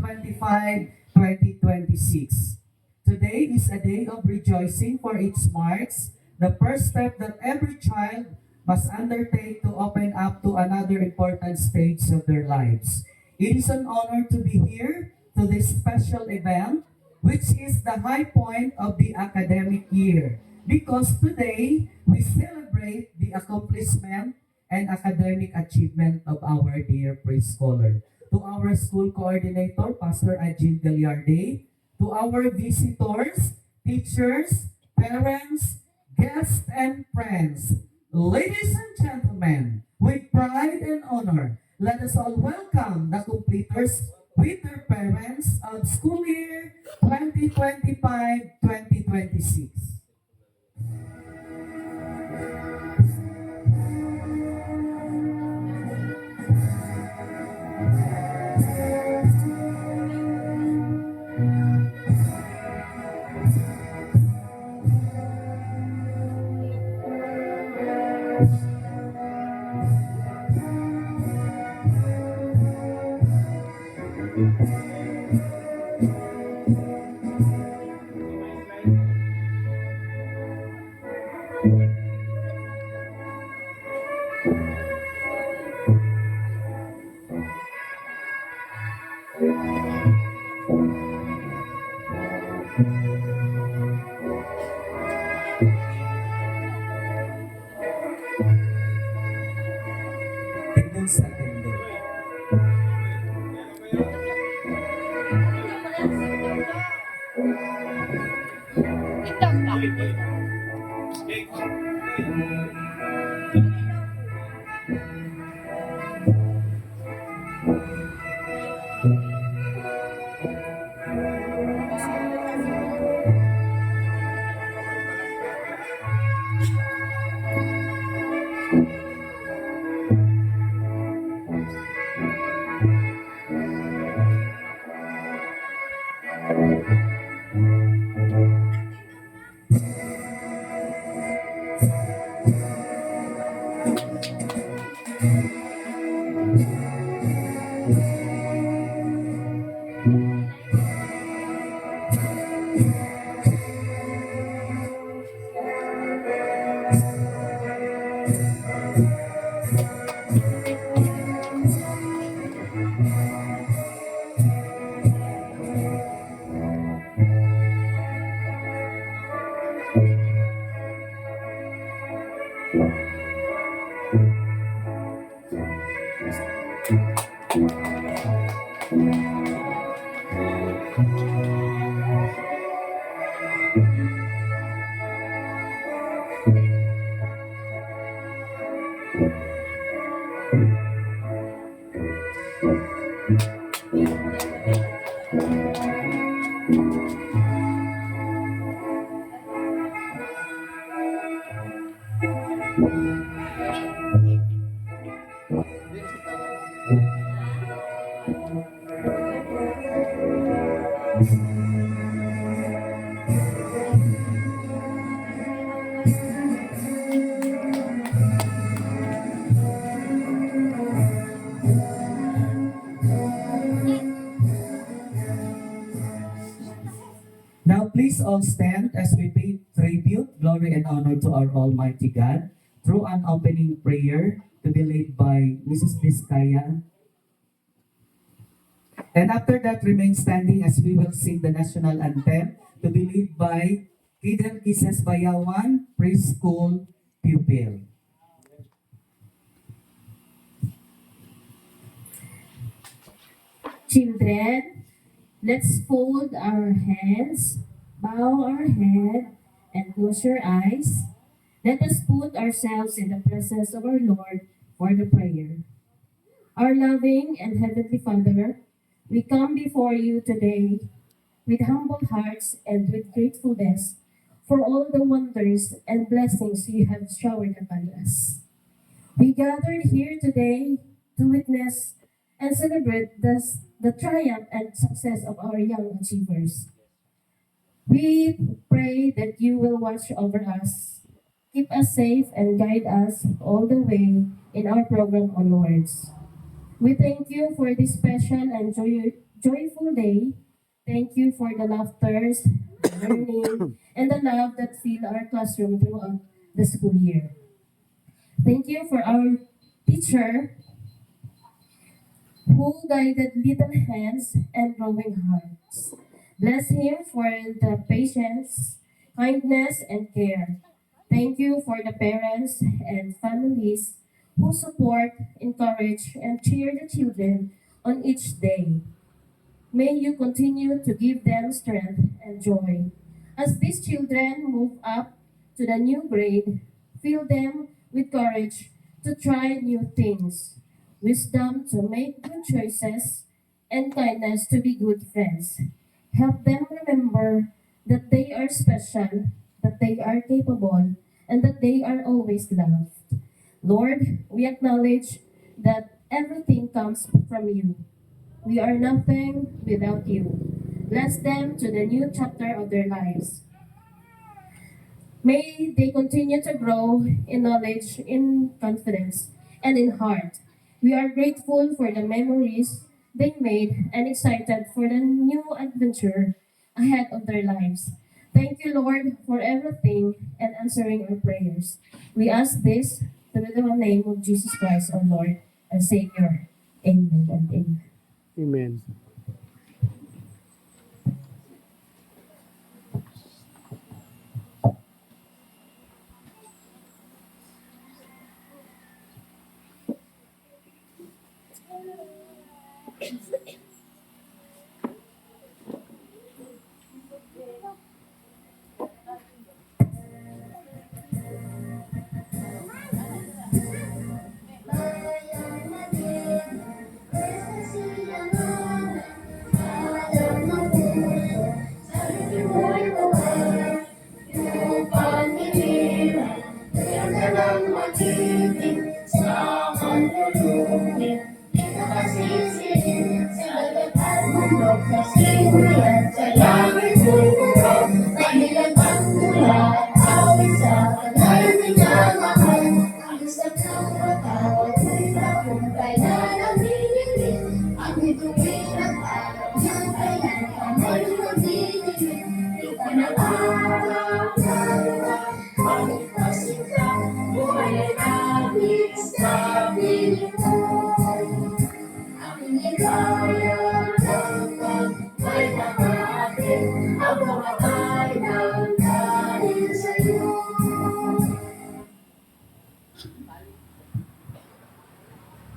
2025-2026. Today is a day of rejoicing for it marks the first step that every child must undertake to open up to another important stage of their lives. It is an honor to be here to this special event, which is the high point of the academic year, because today we celebrate the accomplishment and academic achievement of our dear preschooler. To our school coordinator, Pastor Ajil Gagliarde, to our visitors, teachers, parents, guests, and friends, ladies and gentlemen, with pride and honor, let us all welcome the completers with their parents of school year 2025-2026. Tingnan sa tindi. Now please all stand as we pay tribute, glory, and honor to our Almighty God through an opening prayer to be led by Mrs. Vizcaya. And after that, remain standing as we will sing the national anthem to be led by Kidel Kisses Bayawan, preschool pupil. Children, let's fold our hands, bow our head, and close your eyes. Let us put ourselves in the presence of our Lord for the prayer. Our loving and heavenly Father, we come before you today with humble hearts and with gratefulness for all the wonders and blessings you have showered upon us. We gathered here today to witness and celebrate the triumph and success of our young achievers. We pray that you will watch over us, keep us safe, and guide us all the way in our program onwards. We thank you for this special and joyful day. Thank you for the laughters, the learning, and the love that fill our classroom throughout the school year. Thank you for our teacher who guided little hands and growing hearts. Bless him for the patience, kindness, and care. Thank you for the parents and families who support, encourage, and cheer the children on each day. May you continue to give them strength and joy. As these children move up to the new grade, fill them with courage to try new things, wisdom to make good choices, and kindness to be good friends. Help them remember that they are special, that they are capable, and that they are always loved. Lord, we acknowledge that everything comes from you. We are nothing without you. Bless them to the new chapter of their lives. May they continue to grow in knowledge, in confidence, and in heart. We are grateful for the memories they made and excited for the new adventure ahead of their lives. Thank you, Lord, for everything and answering our prayers. We ask this through the name of Jesus Christ, our Lord and Savior. Amen and amen. Amen.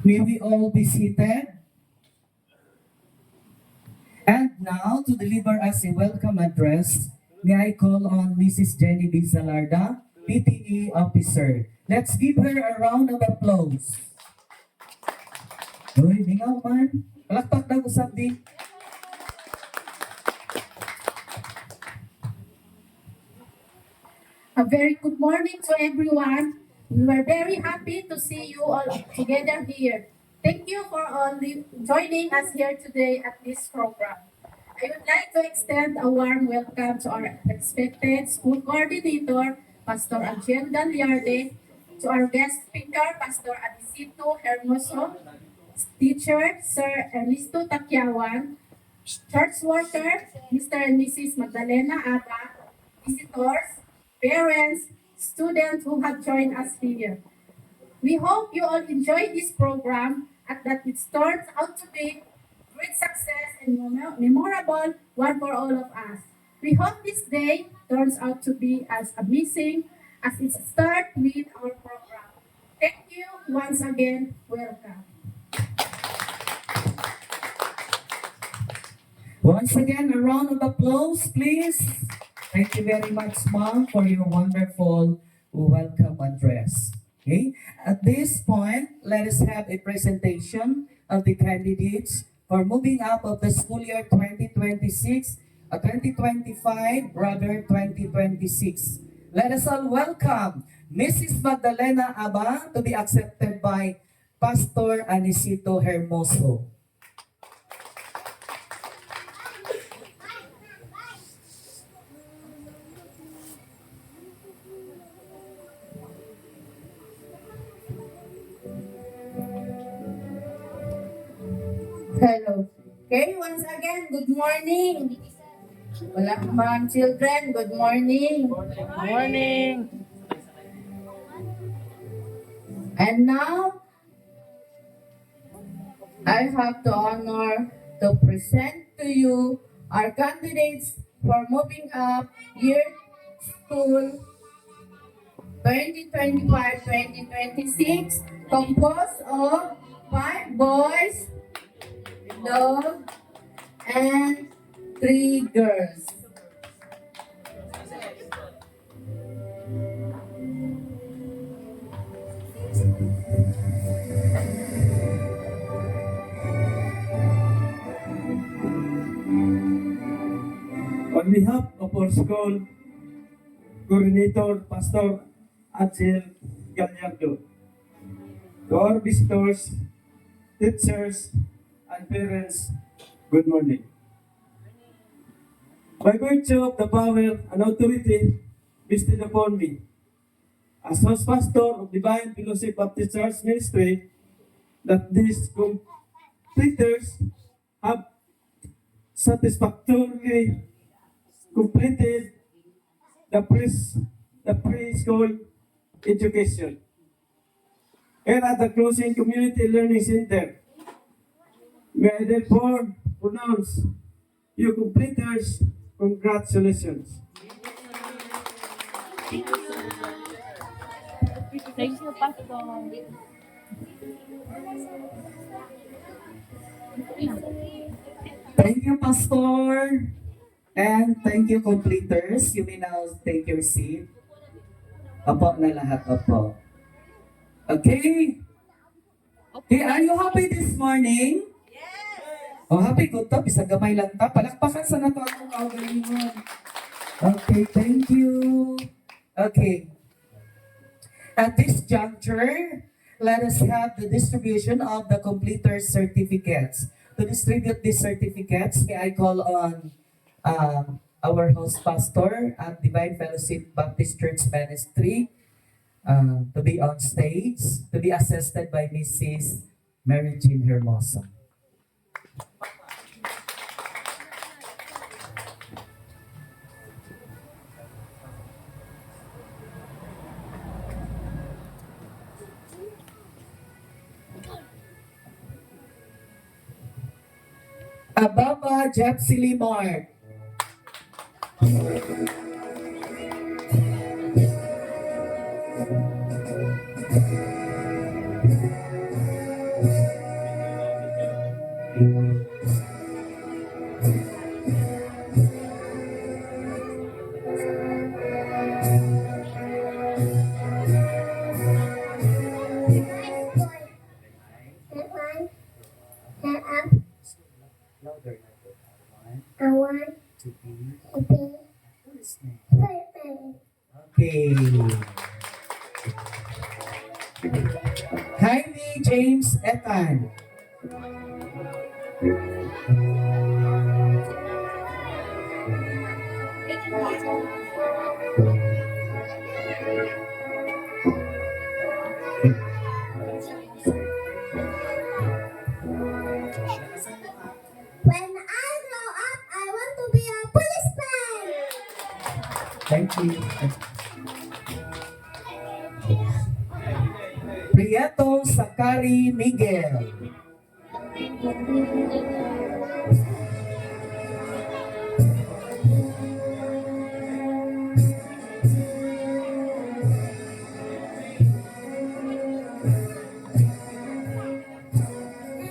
May we all be seated? And now, to deliver us a welcome address, may I call on Mrs. Jenny B. Zalarda, PTA Officer. Let's give her a round of applause. Uy, mingaw man. Palakpak daw usap di. A very good morning to everyone. We were very happy to see you all together here. Thank you for all joining us here today at this program. I would like to extend a warm welcome to our expected school coordinator, Pastor Angel Daliarde, to our guest speaker, Pastor Adisito Hermoso, teacher, Sir Ernesto Takiawan, church worker, Mr. and Mrs. Magdalena Aba, visitors, parents, students who have joined us here. We hope you all enjoy this program and that it turns out to be great success and memorable one for all of us. We hope this day turns out to be as amazing as it starts with our program. Thank you once again. Welcome. Once again, a round of applause, please. Thank you very much, Mom, for your wonderful welcome address. Okay. At this point, let us have a presentation of the candidates for moving up of the school year 2026, 2025, rather 2026. Let us all welcome Mrs. Magdalena Aba to be accepted by Pastor Anisito Hermoso. Hello. Okay, once again, good morning. Wala mga children, good morning. Morning. And now, I have the honor to present to you our candidates for moving up year school 2025-2026, composed of 5 boys, dog, and 3 girls. On behalf of our school coordinator, Pastor Angel Gallardo, to our visitors, teachers, and parents, good morning. By virtue of the power and authority vested upon me, as host pastor of Divine Fellowship Baptist Church Ministry, that these completers have satisfactorily completed the preschool education. And at the closing community learning center, may I therefore pronounce you completers congratulations. Thank you, Pastor. Thank you, Pastor. And thank you, completers. You may now take your seat. Opo na lahat, opo. Okay. Okay, are you happy this morning? Yes! Oh, happy ko to. Bisa gamay lang ta. Palakpakan sa nato akong kaugalingon. Okay, thank you. Okay. At this juncture, let us have the distribution of the completers certificates. To distribute these certificates, may I call on our host pastor at Divine Fellowship Baptist Church Ministry to be on stage, to be assisted by Mrs. Mary Jean Hermosa. Ababa Jepsi Limar. I want To be to be listening. perfect. Okay. Jaime James Ethan. When I grow up, I want to be a policeman. Thank you. Prieto Sakari Miguel. When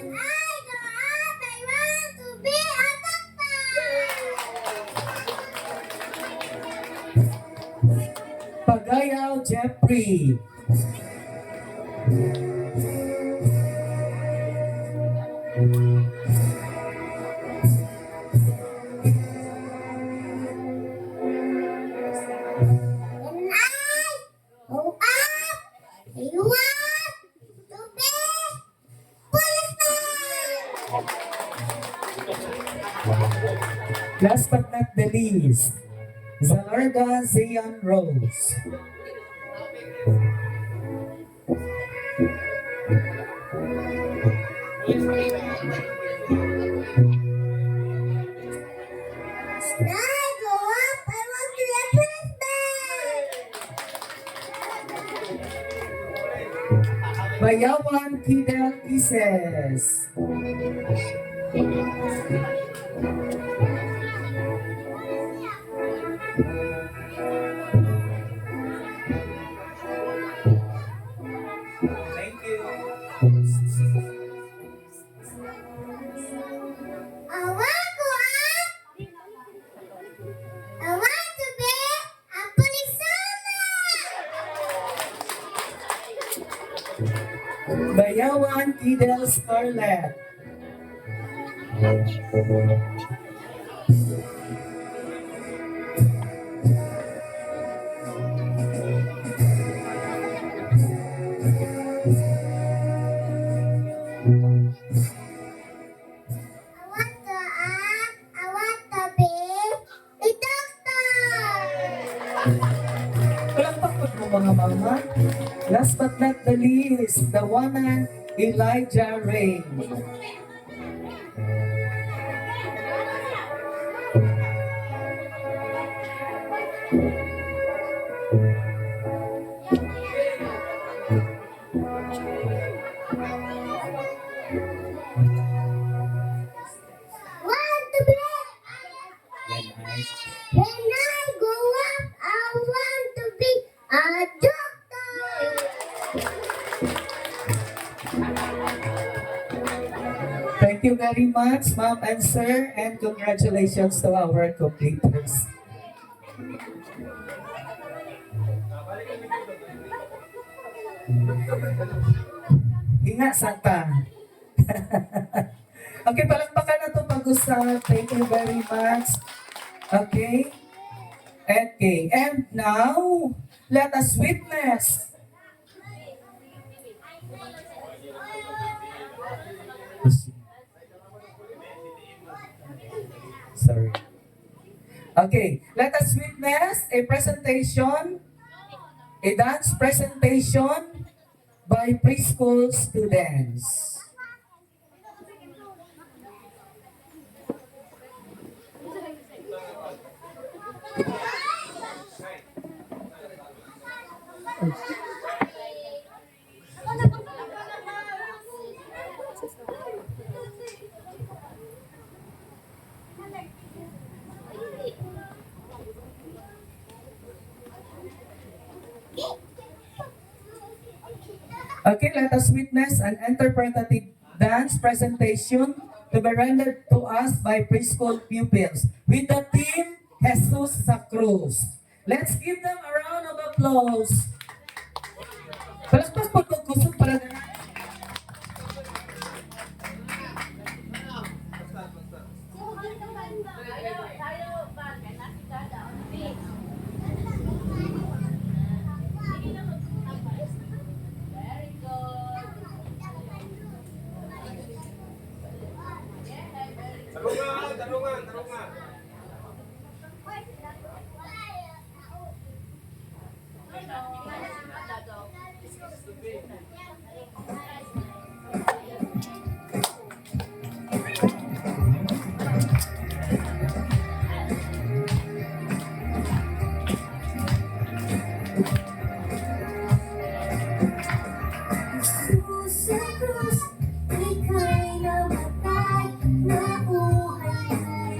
I grow up, I want to be a doctor. Pagayaw Jeffrey. When I grow up, I want to be policeman. Last but not the least, Zalarga Zion Rose. When I grow up, I want to be a policeman. Bayawan Kidel Kisses. Thank you. I want to grow up. I want to be a policeman. Bayawan Kidel Scarlett. I want to be a doctor. Palakpakan mo mga mama. Last but not the least, the one and Elijah Ray. Want to be. When I grow up, I want to be a doctor. Thank you very much, ma'am and sir, and congratulations to our completers. Hinga, Santa. Okay, palakpakan na ito pag-usap. Thank you very much. Okay? Okay, and now, let us witness. Sorry. Okay, let us witness a presentation, a dance presentation by preschool students. Okay, let us witness an interpretative dance presentation to be rendered to us by preschool pupils with the theme Jesus sa Cruz. Let's give them a round of applause. Palakpas po kusog para na. Tarungan. Sa krus, ika'y namatay, nabuhay ay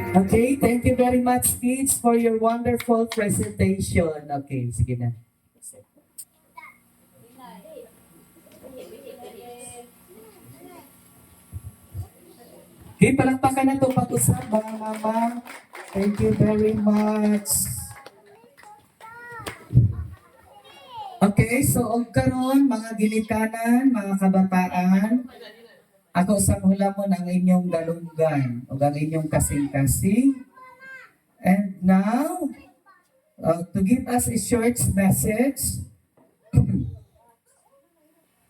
Okay, thank you very much, kids, for your wonderful presentation. Okay, sige na. Okay, palakpakan na ito pag-usap, mga mama. Thank you very much. Okay, so og karon mga ginikanan, mga kabataan, ako sa hulamon ang inyong dalunggan o ang inyong kasing-kasing. And now, to give us a short message,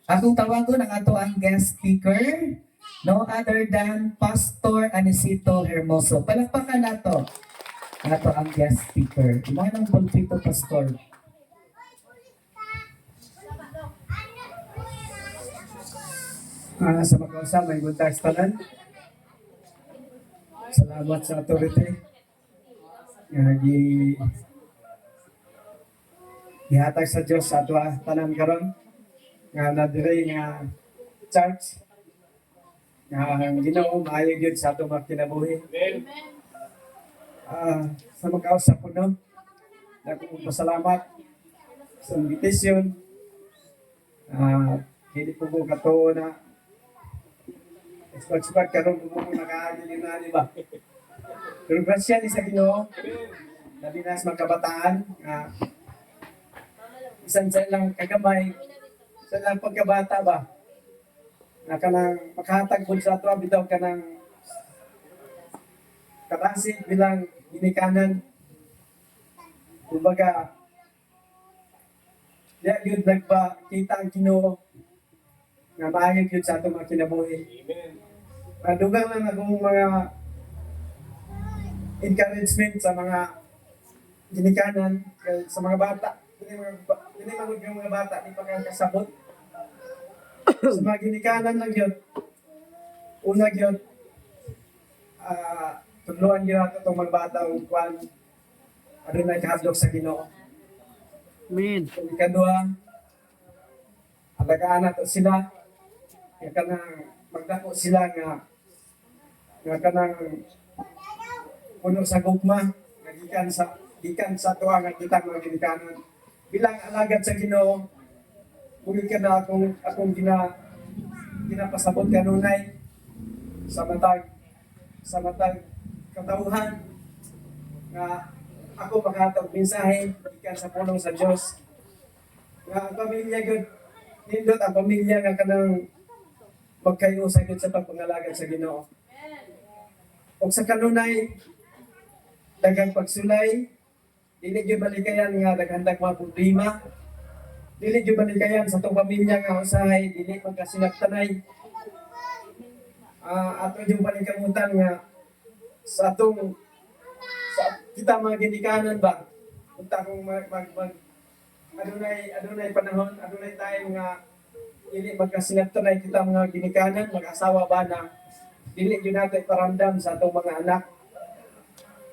akong tawagon ang ato ang guest speaker, no other than Pastor Anisito Hermoso. Palakpakan nato ang ato ang guest speaker. Imo nang pulpito, Pastor. Sa mga may good tax tanan. Salamat sa authority. Nga gihatag sa Dios sa ato tanan karon nga nadire nga church nga ang Ginoo maayo gyud sa ato mga kinabuhi. Sa mga kausap ko no, dagko pasalamat sa invitation. Hindi po ko kato na expert karon mo nakaagili na di ba? Pero grasya ni sa Ginoo, labi na sa mga kabataan, isang lang kagamay, isang lang pagkabata ba? Na kanang makahatag po sa ato, bitaw kanang kapasig bilang ginikanan. Kumbaga, diya yun nagpakita ang Ginoo nga maayag yun sa ato mga kinabuhi. Madugang lang akong mga encouragement sa mga ginikanan, sa mga bata. Hindi magod yung mga bata, di pa kang kasabot. Sa mga ginikanan lang yun. Una yun, tuluan yun natin itong mga bata o kwan, ano na ikahadlok sa Ginoo. Amen. Kung ikadua, alagaan nato sila, nga kanang magdako sila nga kanang puno sa gugma, nga gikan sa tuwa nga kitang mga ginikanan. Bilang alagad sa Ginoo, muli ka na akong ginapasabot kanunay sa matag katauhan nga ako makahatag mensahe gikan sa pulong sa Dios. Nga ang pamilya gud nindot ang pamilya nga kanang magkayo sa gud sa pagpangalagad sa Ginoo. Og sa kanunay daghang pagsulay, dili gyud balikayan nga daghandag mga problema. Dili gyud balikayan sa tong pamilya nga usahay dili magkasinagtanay. Ato yung panikamutan nga sa kita mga ginikanan ba? Punta kong adunay panahon, adunay time nga dili magkasinagtanay kita mga ginikanan, mag-asawa ba na dili gyud natin paramdam sa atong mga anak.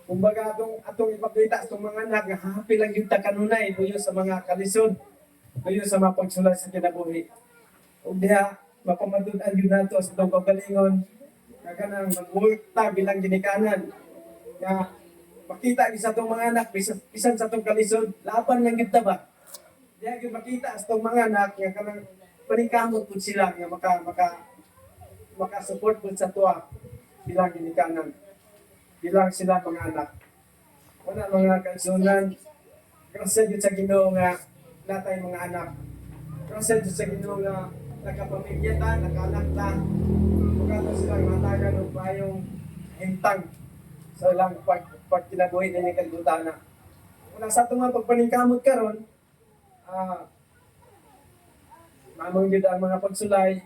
Kumbaga atong ipakita sa atong mga anak nga happy lang gyud ta kanunay buyo sa mga kalisod, buyo sa mga pagsulay sa kinabuhi. Ug diha mapamatud-an gyud nato sa atong kaugalingon nga kanang mag-work ta bilang ginikanan. Nga makita gyud sa atong mga anak bisan sa atong kalisod, laban lang gyud ta ba? Diha gyud makita sa atong mga anak nga kanang paningkamot pud sila nga maka-support pud sa tuwa bilang ginikanan. Bilang sila mga anak. Wala mga kaigsunan. Grasya gyud sa Ginoo nga natay mga anak. Grasya gyud sa Ginoo nga nakapamilya ta, nakaanak ta. Ug ato silang matagan og maayong himtang sa ilang pagkinabuhi dinhi kay gutana. Una sa atong mga pagpaningkamot karon, mamang gyud ang mga pagsulay.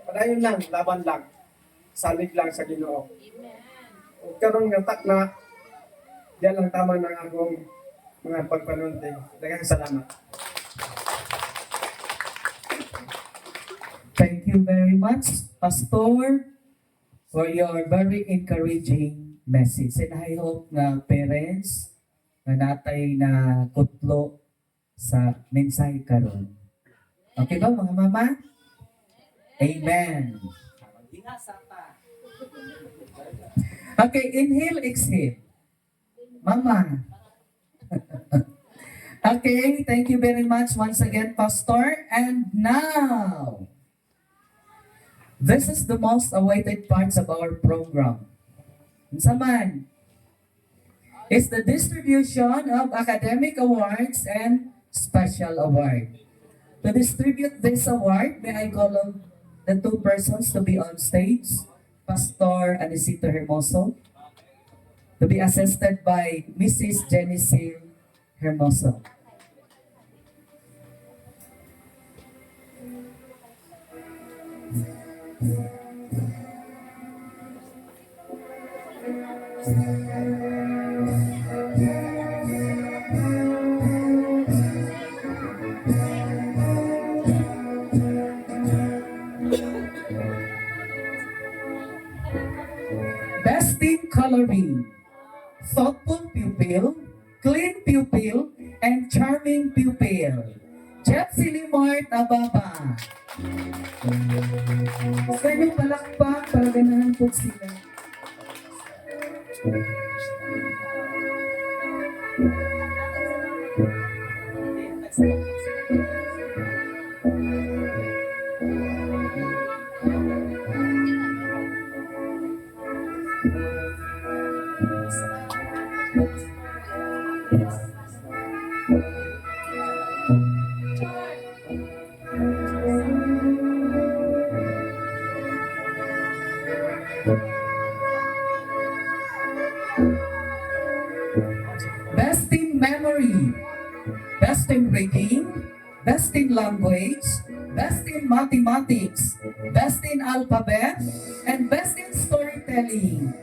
Padayon lang, laban lang. Salig lang sa Ginoo. Ug karon nga takna, diyan lang tama ng akong mga pagpanunting. Daghang salamat. Thank you very much, Pastor, for your very encouraging message. And I hope na parents na natay na kutlo sa mensahe karon. Okay ba mga mama? Amen. Okay, inhale, exhale. Mama. Okay, thank you very much once again, Pastor. And now, this is the most awaited parts of our program. Saman is the distribution of academic awards and special award. To distribute this award, may I call on the two persons to be on stage, Pastor Anisito Hermoso, to be assisted by Mrs. Genesil Hermoso. Best in coloring, thoughtful pupil, clean pupil, and charming pupil. Jeff Silimart Ababa. Sa inyong palakpak para ganahan po sila. Best in memory, best in reading, best in language, best in mathematics, best in alphabet, and best in storytelling.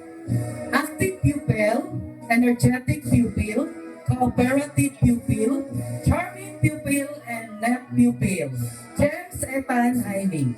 Active pupil, energetic pupil, cooperative pupil, charming pupil, and net pupil. James Ethan Jaime.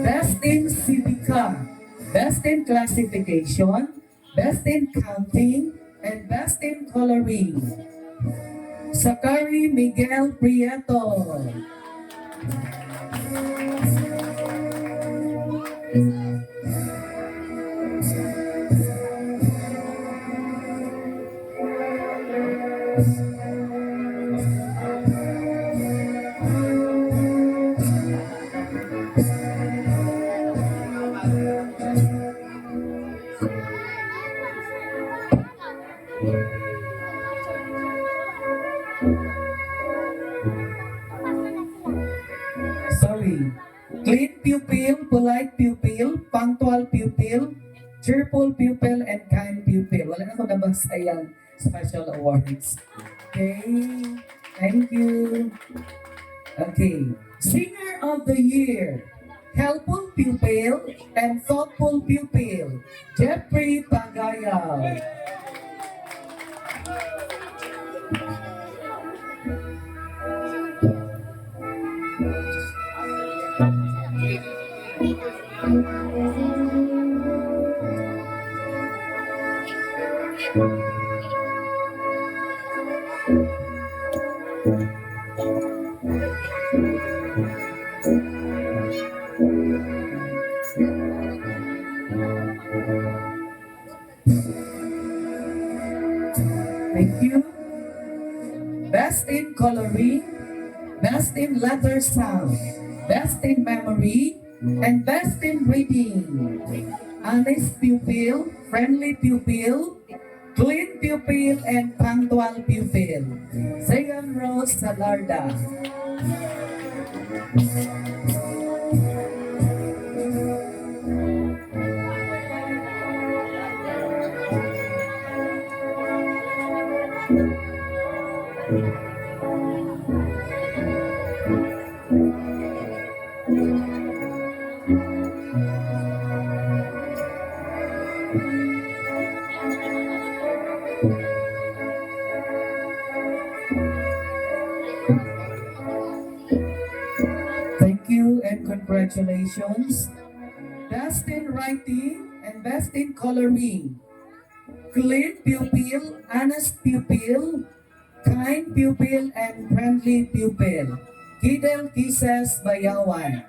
Best in Civica, best in classification, best in counting, and best in coloring. Sakari Miguel Prieto. Sorry. Clean pupil, polite pupil, punctual pupil, cheerful pupil, and kind pupil. Wala na ako nabasa yung special awards. Okay. Thank you. Okay. Singer of the Year. Helpful pupil and thoughtful pupil. Jeffrey Pagayaw. Thank you. best in coloring, best in letter sound, best in memory, and best in reading. Honest pupil, friendly pupil, clean pupil, and punctual pupil. Zion Rose Salarda. Thank you and congratulations. Best in writing and best in coloring. Clean pupil, honest pupil, kind pupil, and friendly pupil. Kidel Kisses Bayawan.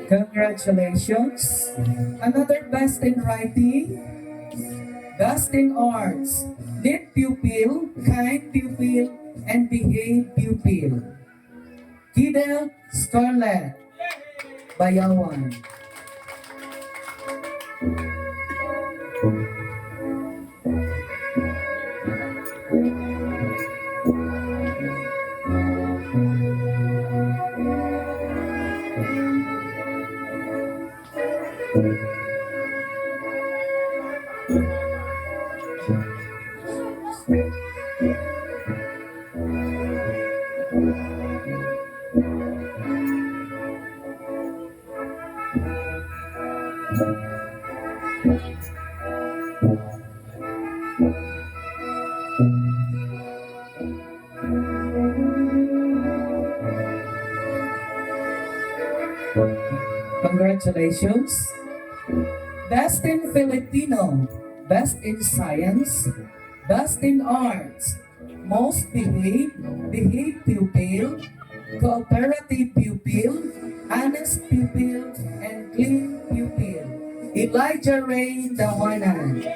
Congratulations. Another best in writing, best in arts, neat pupil, kind pupil, and behave pupil. Kidel Scarlett Bayawan. Congratulations. Best in Filipino, best in science, best in arts, most behave pupil, cooperative pupil, honest pupil, and clean pupil. Elijah Rain Dawanan.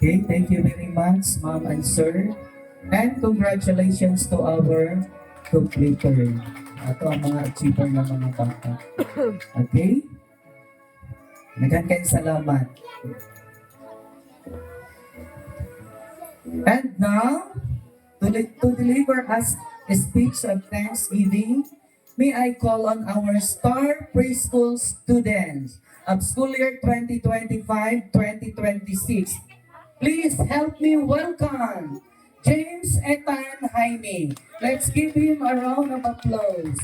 Okay, thank you very much, Ma'am and Sir. And congratulations to our completer. Ito ang mga achiever ng mga bata. Okay? Naghan kayo salamat. And now, to deliver us a speech of thanksgiving, may I call on our star preschool students of school year 2025-2026. Please help me welcome James Ethan Jaime. Let's give him a round of applause.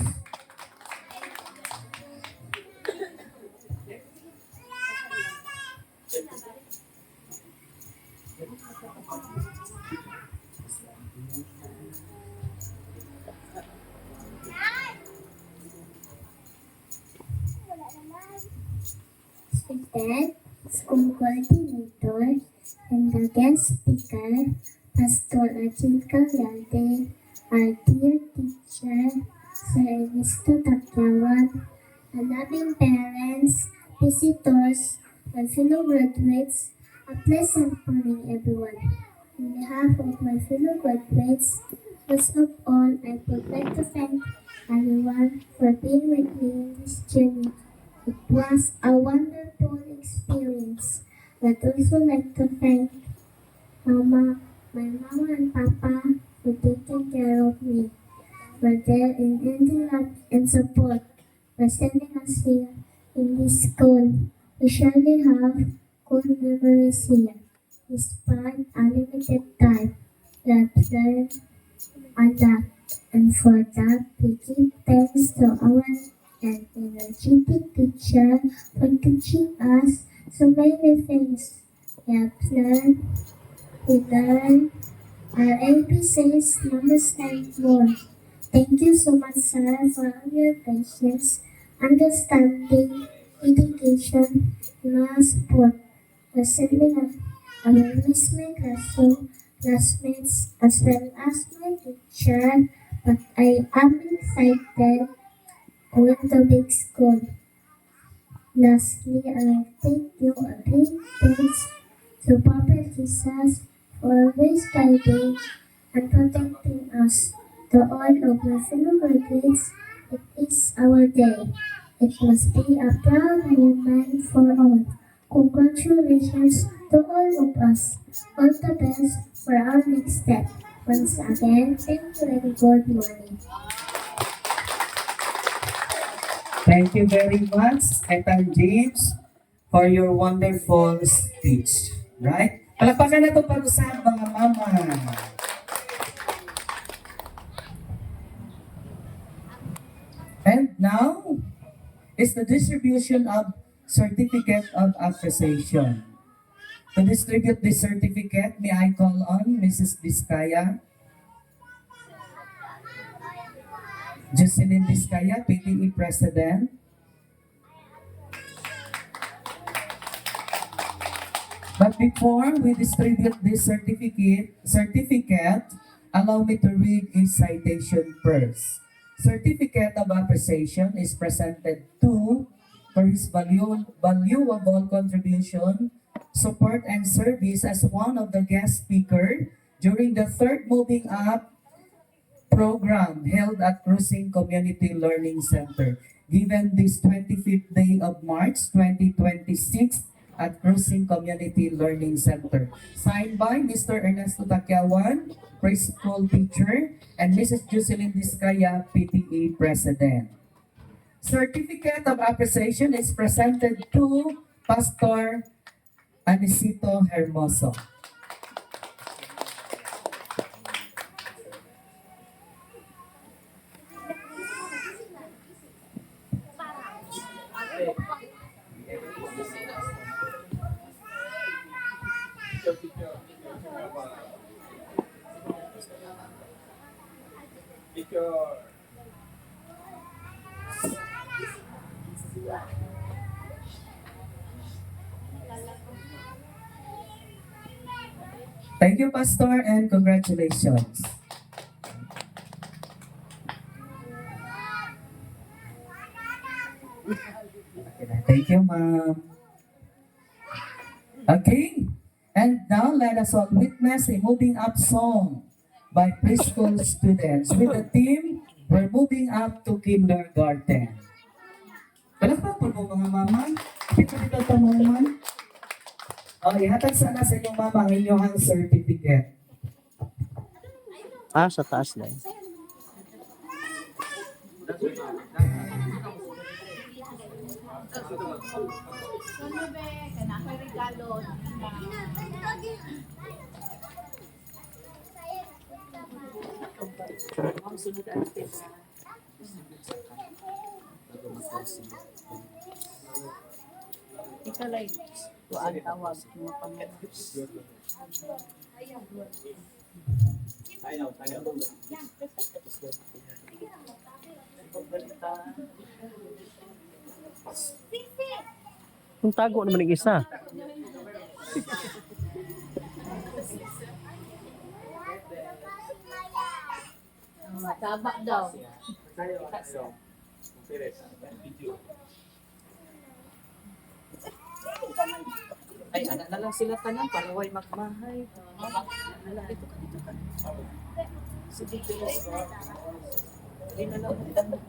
Speaker, school coordinator, and the guest speaker, Pastor Ajin Calyante, our dear teacher, Sir Ernesto Takyawan, and loving parents, visitors, and fellow graduates, a pleasant morning everyone. On behalf of my fellow graduates, first of all, I would like to thank everyone for being with me in this journey. It was a wonderful experience. I'd also like to thank my mama and papa for taking care of me, for their unending love and support, for sending us here in this school. We surely have good memories here. Despite our limited time, we have learned a lot, and for that we give thanks to our and energetic teacher for teaching us so many things. We learned our ABCs, numbers, and more. Thank you so much, sir, for all your patience, understanding, dedication, and our support. For sending our enlistment classroom classmates as well as my teacher, but I am excited going to big school. Lastly, I thank you a big thanks to Papa Jesus for always guiding and protecting us. To all of my fellow graduates, it is our day. It must be a proud moment for all. Congratulations to all of us. All the best for our next step. Once again, thank you and good morning. Thank you very much, Ethan James, for your wonderful speech. Right? Palakpakan na ito pag-usap, mga mama. And now is the distribution of Certificate of Appreciation. To distribute this certificate, may I call on Mrs. Vizcaya, Jocelyn Vizcaya, PTE President. But before we distribute this certificate, allow me to read a citation first. Certificate of Appreciation is presented to for his valuable contribution, support, and service as one of the guest speaker during the third Moving Up program held at Cruising Community Learning Center, given this 25th day of March 2026 at Cruising Community Learning Center. Signed by Mr. Ernesto Taquiawan, preschool teacher, and Mrs. Jocelyn Vizcaya, PTA President. Certificate of Appreciation is presented to Pastor Anisito Hermoso. Thank you, Pastor, and congratulations. Thank you, ma'am. Okay, and now let us all witness a moving up song by preschool students with the theme, We're Moving Up to Kindergarten. Palakpak po po mga mama. Ito ito moment. O, ihatag sana sa inyong mama ang inyong certificate. Ah, sa taas na eh. Ika like, tuan tawag mo pang Kung tago naman ng isa. taba daw. Ay, anak na lang sila tanan para way magmahay. Ala, dito ka. Sige, bilis. Ay, na lang mo tanan.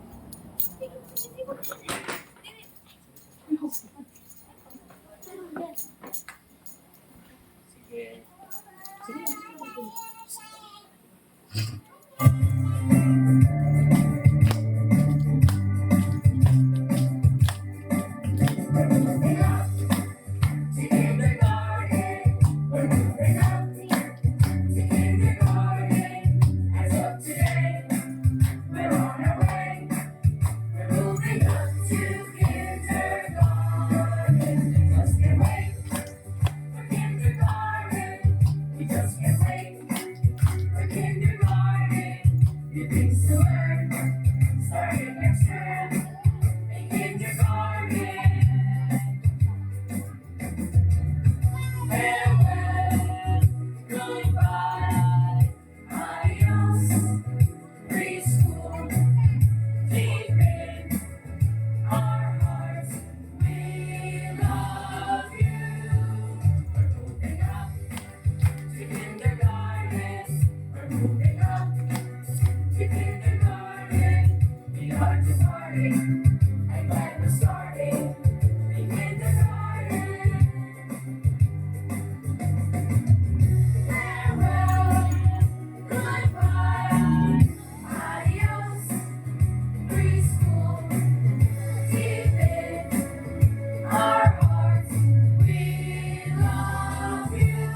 Farewell, goodbye, adios, preschool, deep in our hearts, we love you. We're moving up to kindergarten, we're moving up to kindergarten. We are just starting, I'm glad we're starting in kindergarten. Farewell, goodbye, adios, preschool, deep in our hearts, we love you.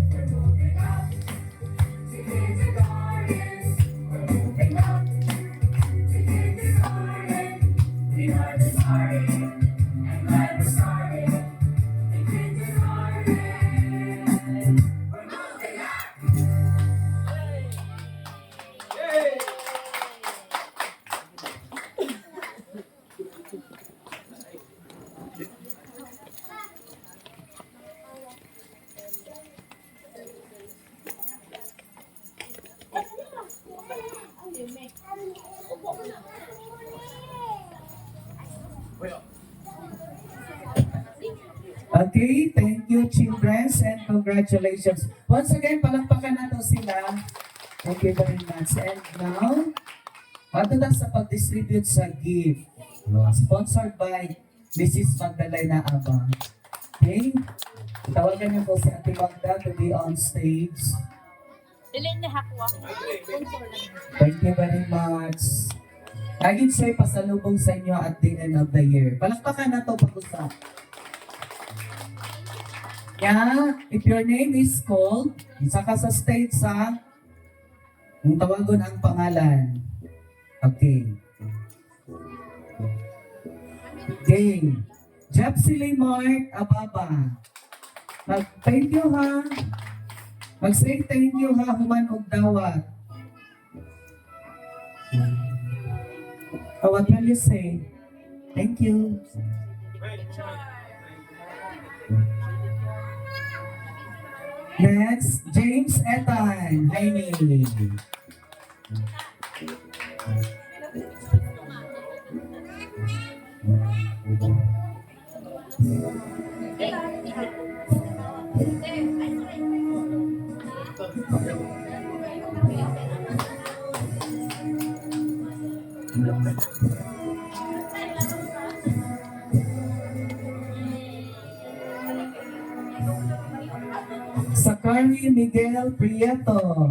We're moving up to kindergarten, we're moving up to kindergarten. We are just starting, I'm glad we're starting in kindergarten. We're moving up. Okay, thank you, children, and congratulations. Once again, palakpakan nato sila. Thank you very much. And now, ato na sa pag-distribute sa gift. Sponsored by Mrs. Magdalena Abang. Okay? Tawagan niyo po si Ate Magda to be on stage. Thank you very much. Laging siya'y pasalubong sa inyo at the end of the year. Palakpakan na to pag-usap. Yeah, if your name is called, isa ka sa stage sa kung tawagon ang pangalan. Okay. Okay. Jepsily Mark Ababa. Mag-thank you ha. Mag-say thank you ha, human og dawat. What will you say? Thank you. Next, James Ethan. Jaime. Sakari Miguel Prieto.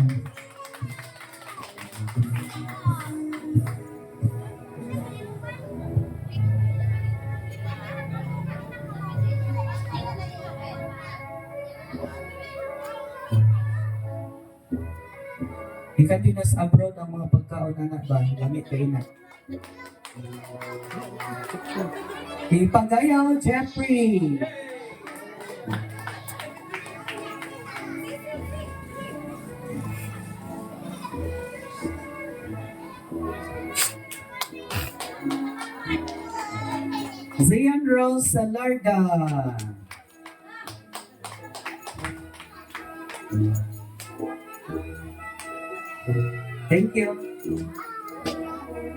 Ikan dinas abroad ang mga pagkaon anak ba? Gamit kayo na. Ipagayaw Jeffrey. Zian Rose Salarda. Thank you.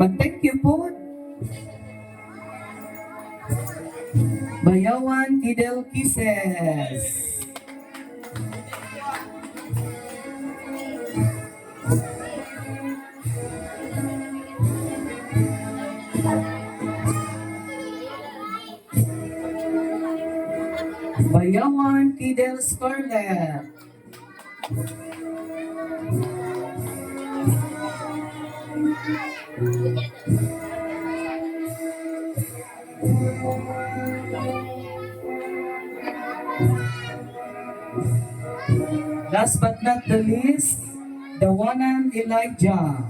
Mag-thank you po. Bayawan Kidel Kises. Bayawan Kidel Scarlett. Last but not the least, the one and Elijah.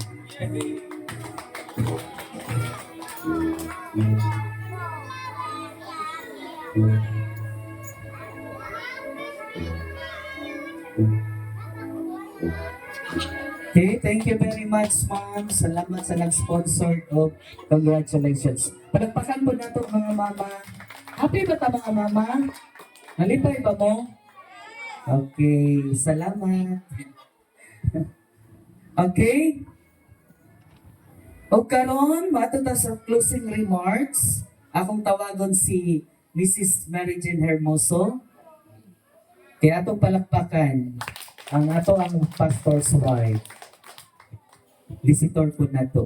Okay, thank you very much, ma'am. Salamat sa nag-sponsor of congratulations. Palagpakan po na ito mga mama. Happy ba ta mga mama? Nalipay ba mo? Okay, salamat. Okay? O karon, mato ta sa closing remarks. Akong tawagon si Mrs. Mary Jane Hermoso. Kaya atong palakpakan ang ato ang pastor's wife. Visitor ko na to.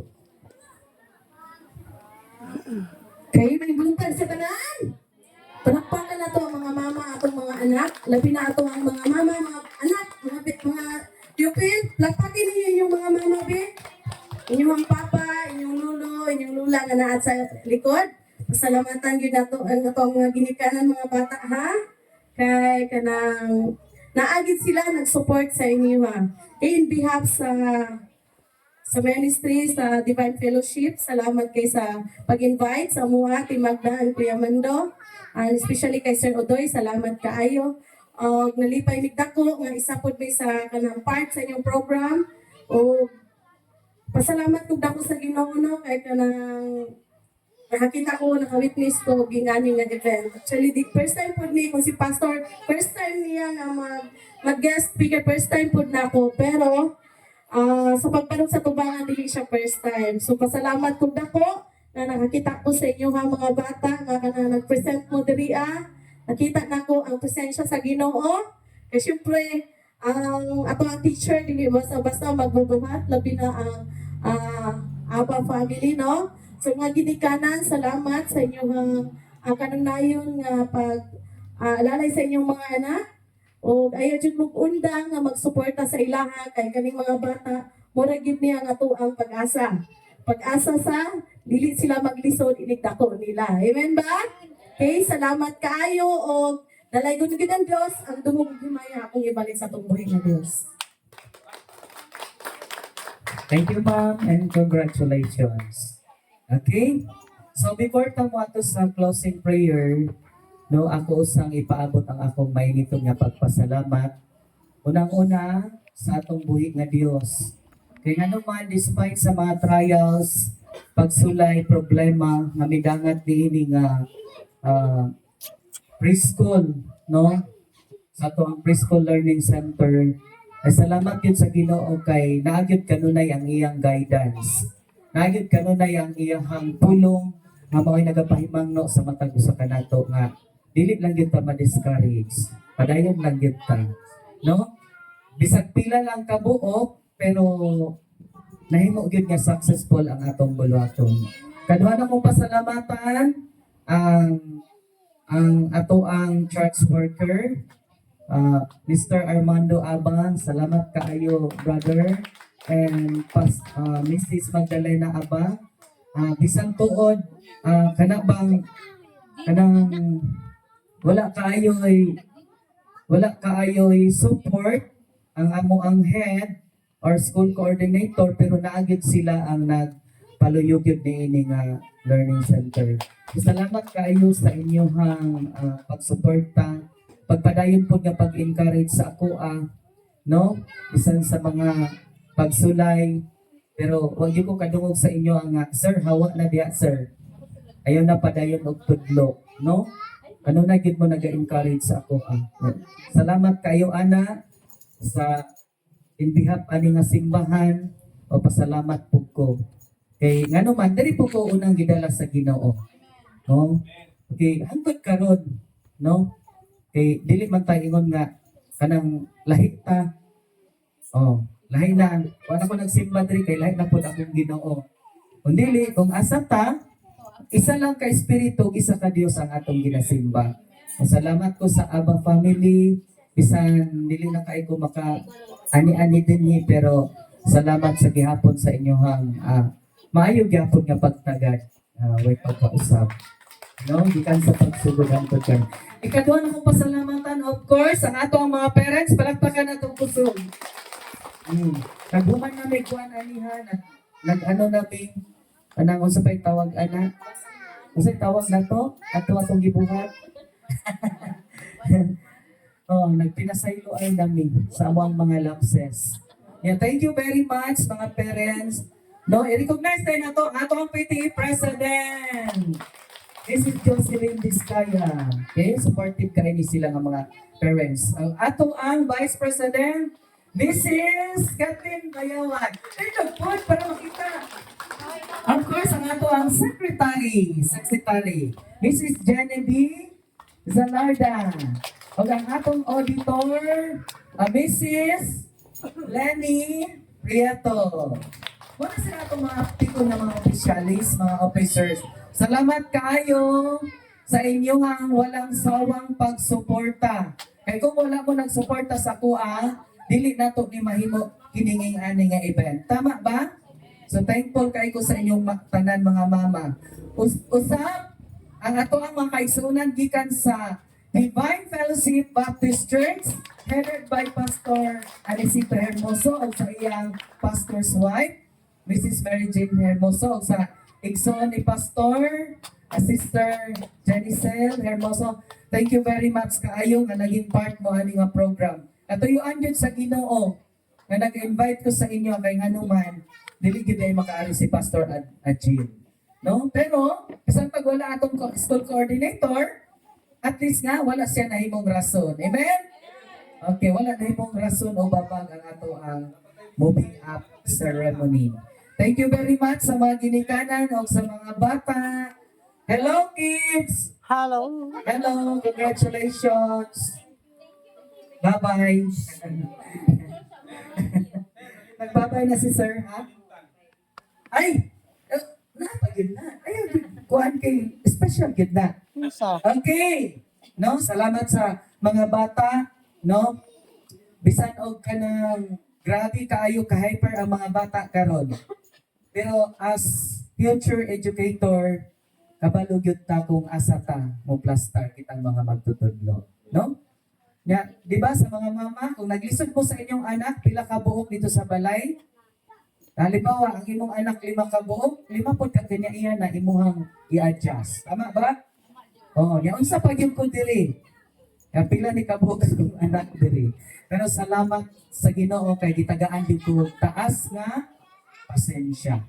Kayo may bungkag sa tanan. Palakpakan na to ang mga mama, atong mga anak. Labi na ato ang mga mama, mga anak, mga pupil. Palakpakin niyo yung mga mama, be. Inyong papa, inyong lolo, inyong lula nga naat sa likod. Pasalamatan yun na to, ang mga ginikanan mga bata, ha? Kay kanang naagit sila nag-support sa inyo, ha? In behalf sa ministry, sa Divine Fellowship, salamat kay sa pag-invite sa mga Team Magda and Kuya Mando, and especially kay Sir Odoy, salamat kaayo. Nalipay migdako nga isa pod may sa kanang part sa inyong program. O pasalamat kog dako sa Ginoo no kay kanang nakakita ko, naka-witness ko gingani nga event. Actually, the first time pod ni kung si Pastor, first time niya nga mag-guest speaker, first time pod na ako. Pero sa pagpanong sa tubangan, dili siya first time. So, pasalamat kong dako na nakakita ko sa inyo ha mga bata nga na nag-present mo diri nakita na ko ang presensya sa Ginoo. Kaya syempre, ang ato ang teacher, dili basta-basta magbubuhat, labi na ang Aba family, no? So, mga ginikanan, salamat sa inyong kananayon nga alalay sa inyong mga anak. O ayaw dyan mag-undang nga magsuporta sa ilaha kay kaning mga bata, mura gid niya nga to ang pag-asa. Pag-asa sa dili sila maglisod inigdako nila. Amen ba? Okay, salamat kaayo o dalaygon gid ang Dios ang dungog himaya akong ibalik sa tungbuhin nga Dios. Thank you, ma'am, and congratulations. Okay? So, before tamo ato sa closing prayer, no, ako usang ipaabot ang akong mainito nga pagpasalamat. Unang-una, sa atong buhi nga Dios. Kaya nga naman, despite sa mga trials, pagsulay, problema, nga midangat niini nga preschool, no? Sa atong preschool learning center, ay salamat yun sa Ginoo kay naagyod kanunay ang iyang guidance. Naagyod kanunay ang iyang pulong nga mao'y nagapahimangno sa matag usa kanato nga dili lang gyud ta ma-discourage. Padayon lang gyud ta, no? Bisag pila lang kabuok pero nahimo gyud nga successful ang atong buluhaton. Kaduha na kong pasalamatan ang ato ang church worker, Mr. Armando Abang, salamat kaayo brother, and Mrs. Magdalena Abang. Bisang tuod kanang wala kaayoy support ang amo ang head or school coordinator pero naagid sila ang nagpaluyog niini nga learning center. Salamat kaayo sa inyong pagsuporta, pagpadayon po nga pag-encourage sa ako no, bisan sa mga pagsulay, pero wag ko kadungog sa inyo ang sir hawa na diha sir. Ayaw na padayon og tudlo, no? Ano na gid mo naga-encourage sa ako Salamat kayo ana sa in behalf ani nga simbahan o pasalamat po ko. Kay ngano man diri po ko unang gidala sa Ginoo. No? Okay, hangtod karon, no? Kay dili man tayo ingon nga kanang lahi ta. Lahi na. Wala ko nagsimba diri kay lahi na pud akong Ginoo. Kung dili kung asa ta, isa lang ka espiritu, isa ka Dios ang atong ginasimba. Salamat ko sa Aba family. Bisan dili na kay ko maka ani-ani dinhi pero salamat sa gihapon sa inyohang maayo gihapon nga pagtagad. Way pagkausap. No, gikan sa pagsugod ang pagkan. Ikaduha na kong pasalamatan, of course, ang ato ang mga parents, palakpakan na itong kusog. Naghuman na may kuhan anihan, nag-ano namin, anang unsa pa'y tawag, anak? Unsa tawag na to? Ato atong gibuhat. Nagpinasaylo ay namin sa among mga lapses. Yeah, thank you very much, mga parents. No, i-recognize tayo na to, ato ang PTA President. This is Jocelyn Vizcaya. Okay, supportive kayo ni sila ng mga parents. Ang ato ang Vice President, Mrs. Kathleen Bayawan. Ito po, para makita. Of course, ang ato ang Secretary, Mrs. Genevieve Zalarda. O ang atong auditor, Mrs. Lenny Prieto. Muna sila itong mga piko na mga officialis, mga officers. Salamat kayo sa inyong walang sawang pagsuporta. Kaya kung wala mo nagsuporta sa kuha, dili na to ni mahimo kininging ani nga event. Tama ba? So thankful kayo ko sa inyong tanan mga mama. Usap ang ato ang mga kaigsunan gikan sa Divine Fellowship Baptist Church headed by Pastor Anisito Hermoso o sa iyang pastor's wife, Mrs. Mary Jane Hermoso o sa igsoon ni Pastor Sister Jenicel Hermoso. Thank you very much kaayo nga naging part mo ani nga program. Katuyuan yun sa Ginoo nga nag-invite ko sa inyo kay nganuman dili gyud ay makaari si Pastor Jill. No? Pero isang pag wala atong school coordinator, at least nga wala siya nahimong rason. Amen? Okay, wala nahimong rason o babag ang ato ang moving up ceremony. Thank you very much sa mga ginikanan o sa mga bata. Hello kids! Hello. Hello, congratulations! Bye-bye! Nagbabay na si sir, ha? Ay! Napagid na. Ayun, kuhaan kay special gid na. Okay. No, salamat sa mga bata, no? Bisan og kanang grabe kaayo ka hyper ang mga bata karon. Pero as future educator, kabalo gyud ta kung asa ta mo plastar kitang mga magtutudlo, no? Nya, di ba sa mga mama, kung naglisod mo sa inyong anak pila ka buok dito sa balay, halimbawa, ang imong anak 5 ka buok, 5 po ka kanya iya na imuhang i-adjust. Tama ba? Oh, ya unsa pa gyud ko diri. Ya pila ni kabuok ang anak diri. Pero salamat sa Ginoo kay gitagaan gyud ko taas nga pasensya.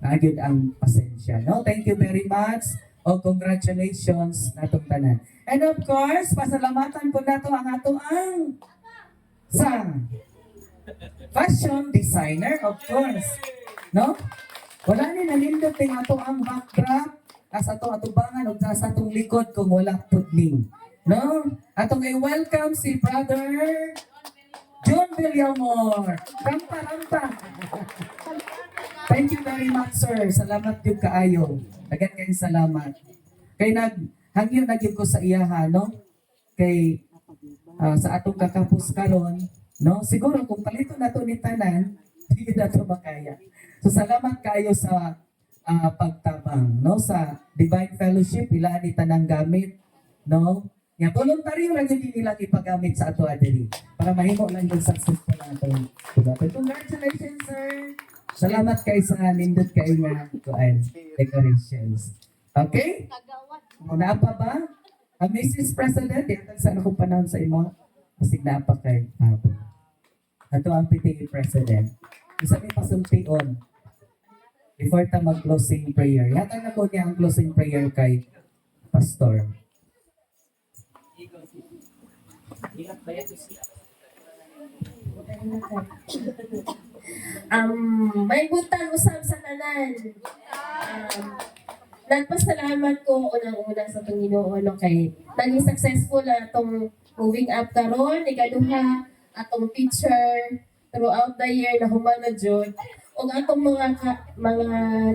Nagyud ang pasensya. No, thank you very much. O congratulations natong tanan. And of course, pasalamatan po nato ang ato ang sang fashion designer, of course. No? Wala ni nalindot ting ato ang backdrop as ato atubangan ug sa atong likod kung wala pudning. No? Atong i-welcome si Brother John Villamor. Rampa. Thank you very much, sir. Salamat yung kaayo. Dagan kayong salamat. Kay hangyo na gyud ko sa iyaha, no? Kay sa atong kakapos karon, no? Siguro kung palito na to ni tanan, hindi na to makaya. So salamat kayo sa pagtabang, no? Sa Divine Fellowship, ilaan ni tanang gamit, no? Nga voluntaryo lang yun nila ipagamit sa ato adiri para mahimo lang yung successful ang atong pagdating. Congratulations, sir! Salamat kay sa nindot kayo nga decorations. Okay? Muna pa ba? Mrs. President, yatag saan akong panahon sa imo? Masig na pa kay hapon. Ito ang PTA President. Isa may pasultion before ta mag-closing prayer. Yatag na ko niya ang closing prayer kay Pastor. May butang usab sa tanan. Nagpasalamat ko unang-una sa itong Ginoo no kay naging successful atong moving up karon ikaduha atong teacher throughout the year na humana jud ug atong mga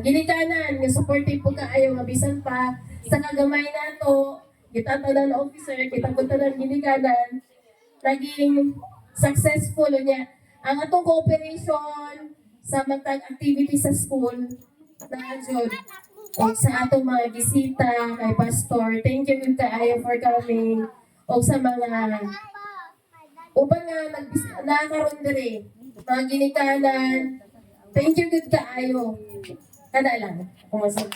ginikanan nga supportive po kaayo nga bisan pa sa kagamay nato kita tanan officer kita tanan ginikanan naging successful niya ang atong cooperation sa matag activity sa school na jud o sa atong mga bisita kay Pastor. Thank you good kaayo for coming. O sa mga uban nga nakaroon diri mga ginikanan. Thank you good kaayo. Kada lang. Kung masag.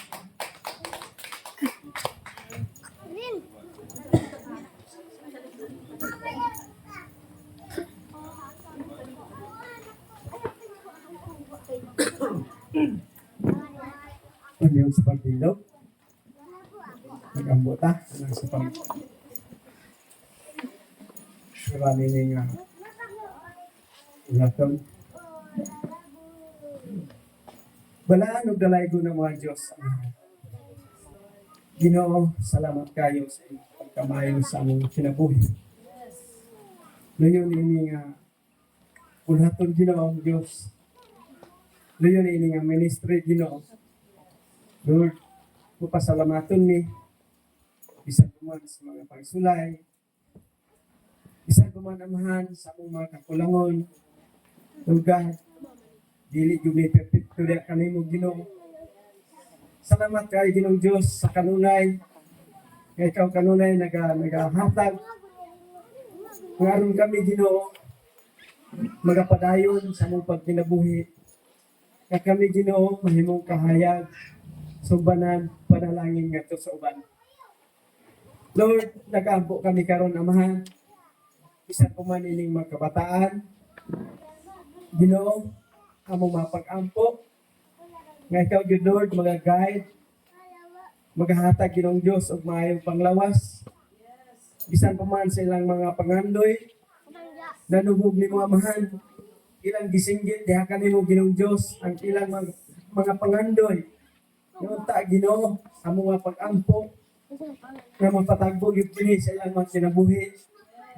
Ano yung sa partido? Mag-ambot ta. Anang sa pag... Marami ni nga. Ulatong. Balaan o dalay ko ng mga Diyos. Ginoo, salamat kayo sa pagkamayo sa among kinabuhi. Ngayon ini nga ulaton Ginoo ang Diyos. Ngayon ini nga ministry Ginoo. Lord, pasalamaton ni bisan kuman sa mga pagsulay, bisan kuman amahan sa among mga kakulangon. Lord God, dili gyud ni perfecto diha kanimo Ginoo. Salamat kay Ginoong Diyos sa kanunay. Nga ikaw kanunay nagahatag. Ngaron kami Ginoo magapadayon sa among pagkinabuhi. Kaya kami Ginoo mahimong kahayag subanan panalangin ngadto sa uban. Lord, nag-ampo kami karon amahan. Bisan pa man ining mga kabataan. Ginoo, among mapag-ampo. Nga ikaw, good Lord, mga-guide, maghahatag Ginoong Diyos og maayong panglawas. Bisan pa man sa ilang mga pangandoy, nanubog ni mga amahan, ilang gisinggit, diha kanimo Ginoong Diyos, ang ilang mga pangandoy. Noon ta, Ginoo, among mapag-ampo, nga mapatagbo yung kini sa ilang mga kinabuhi.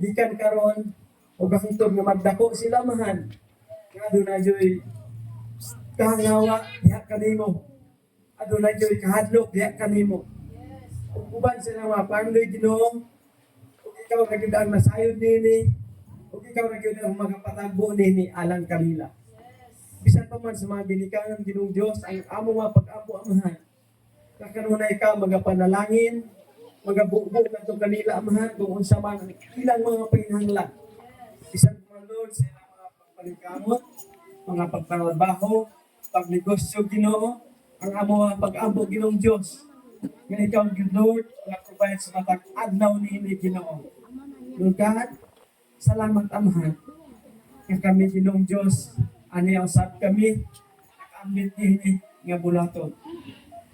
Gikan karon o hangtod nga magdako sila mahan. Nga adunay joy kahangawa diha kanimo. Adunay joy kahadlok diha kanimo. Ug uban sila mga pandoy Ginoo. Ug ikaw ra gyud ang nasayod nini. Ug ikaw ra gyud ang magapatagbo nini alang kanila. Bisan pa man sa mga ginikanan Ginoong Dios ang amo mga pag-ampo amahan. Kakanunay ka magapanalangin, magabugbog nato kanila amahan kung unsa man ang ilang mga panginahanglan. Bisan pa Lord sa ilang mga pagpalikamot, mga pagtrabaho, pagnegosyo Ginoo, ang amo mga pag-ampo Ginoong Dios. Nga ikaw Good Lord, nga provide sa matag adlaw niini Ginoo. Lord God, salamat amahan. Nga kami Ginoong Dios, ani usab kami ambit niini nga bulaton.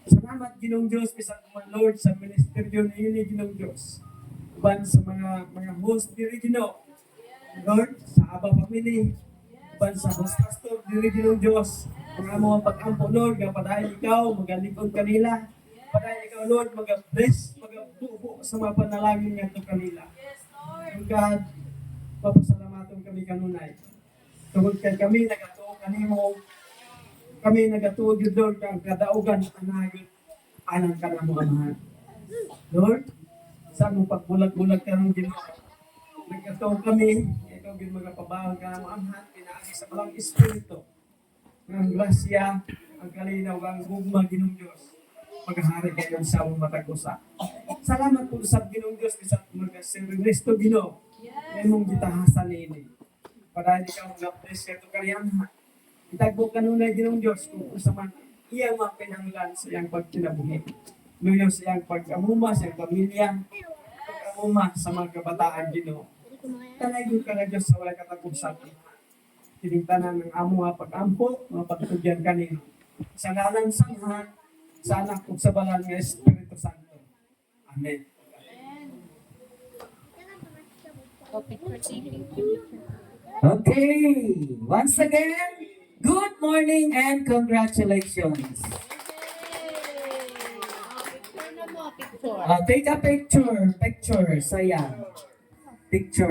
Salamat Ginoong Dios bisan man Lord sa ministeryo niini Ginoong Dios. Uban sa mga host diri Ginoo. Lord, sa Aba Family, uban sa host pastor diri Ginoong Dios. Ang amo pag-ampo Lord, nga padayon ikaw magalikod kanila. Padayon ikaw Lord mag-bless, magabuho sa mga panalangin ngadto kanila. Lord God, papasalamaton kami kanunay. Tungod kay kami nagatuo kanimo. Kami nagatuo gyud Lord kang kadaugan anagid anang kanamo amahan. Lord, sa mong pagbulag-bulag karon Ginoo. Nagatuo kami, ikaw gyud magapabaon kanamo amahan pinaagi sa balang espiritu. Ng grasya, ang kalinaw, ang gugma Ginoong Diyos. Maghahari kayo sa among matag-usa. Salamat po sa Ginoong Diyos sa mga Sir Cristo Ginoo. May mong gitahasan nini. Para hindi ka mag-bless kayo ito karyahan. Itagbo kanunay Ginoong Diyos kung sa man iyang mga pinanglan sa iyang pagkinabuhi. Luyo sa iyang pag-amuma sa iyang pamilya. Pag-amuma sa mga kabataan Ginoo. Talagang ka na Diyos sa wala katapusan. Tinigtanan ng amo nga pag-ampo, mga pagtugyan kanino. Sa ngalan sangha, sa anak ug sa balan nga Espiritu Santo. Amen. Okay, once again, good morning and congratulations. Take a picture, saya. Picture.